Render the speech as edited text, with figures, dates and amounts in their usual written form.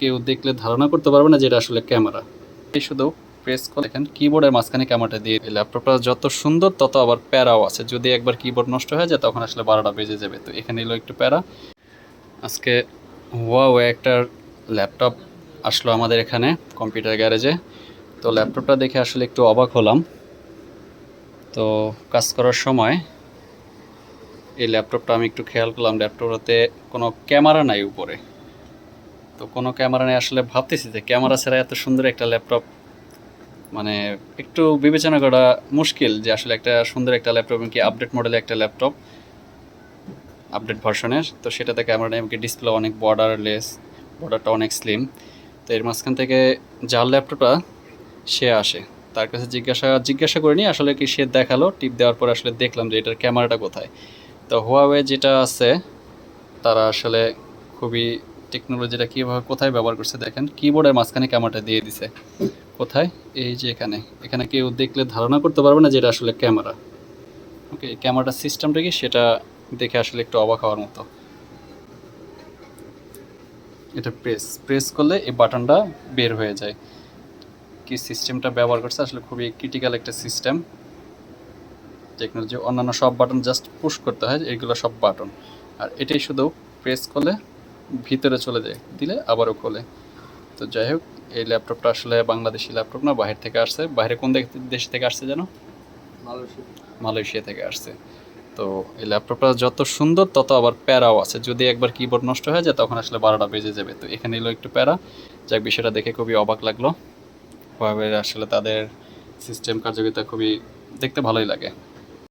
কেউ দেখলে ধারণা করতে পারবে না যে এটা আসলে ক্যামেরা। এই শুধু প্রেস করে দেখেন কিবোর্ডের মাঝখানে ক্যামেরাটা দিয়ে। ল্যাপটপটা যত সুন্দর তত আবার প্যারাও আছে, যদি একবার কিবোর্ড নষ্ট হয়ে যায় তখন আসলে 12টা বেজে যাবে। তো এখানে এলো একটু প্যারা। আজকে হুয়াওয়ে একটা ল্যাপটপ আসলো আমাদের এখানে কম্পিউটার গ্যারেজে। তো ল্যাপটপটা দেখে আসলে একটু অবাক হলাম। তো কাজ করার সময় এই ল্যাপটপটা আমি একটু খেয়াল করলাম, ল্যাপটপটাতে কোনো ক্যামেরা নাই উপরে। তো কোনো ক্যামেরা নেই, আসলে ভাবতেছি যে ক্যামেরা ছাড়া এত সুন্দর একটা ল্যাপটপ, মানে একটু বিবেচনা করা মুশকিল যে আসলে একটা সুন্দর একটা ল্যাপটপ, কি আপডেট মডেলের একটা ল্যাপটপ, আপডেট ভার্সনের। তো সেটাতে ক্যামেরা নেই, এমনকি ডিসপ্লে অনেক বর্ডারলেস, বর্ডারটা অনেক স্লিম। তো এর মাঝখান থেকে যার ল্যাপটপটা সে আসে, তার কাছে জিজ্ঞাসা করিনি আসলে, কি সে দেখালো, টিপ দেওয়ার পর আসলে দেখলাম যে এটার ক্যামেরাটা কোথায়। তো হুয়াওয়ে যেটা আছে তারা আসলে খুবই টেকনোলজিটা কীভাবে কোথায় ব্যবহার করছে দেখেন, কিবোর্ডের মাঝখানে ক্যামেরাটা দিয়ে দিছে। কোথায়? এই যে এখানে। এখানে কেউ দেখলে ধারণা করতে পারবে না যে এটা আসলে ক্যামেরা। ওকে, ক্যামেরাটার সিস্টেমটা কি সেটা দেখে আসলে একটু অবাক হওয়ার মতো। এটা প্রেস করলে এই বাটনটা বের হয়ে যায়। কি সিস্টেমটা ব্যবহার করছে আসলে খুবই ক্রিটিক্যাল একটা সিস্টেম টেকনোলজি। অন্যান্য সব বাটন জাস্ট পুশ করতে হয়, এগুলো সব বাটন। আর এটাই শুধু প্রেস করলে ভিতরে চলে যায়, দিলে আবারও খোলে। তো যাই হোক, এই ল্যাপটপটা আসলে বাংলাদেশি ল্যাপটপ না, বাহির থেকে আসছে। বাইরে কোন দেশ থেকে আসছে যেন? মালয়েশিয়া থেকে আসছে। তো এই ল্যাপটপটা যত সুন্দর তত আবার প্যারাও আছে, যদি একবার কিবোর্ড নষ্ট হয়ে যায় তখন আসলে 12টা বেজে যাবে। তো এখানে এলো একটু প্যারা। যাক, বিষয়টা দেখে খুবই অবাক লাগলো। আসলে তাদের সিস্টেম কার্যকারিতা খুবই দেখতে ভালোই লাগে।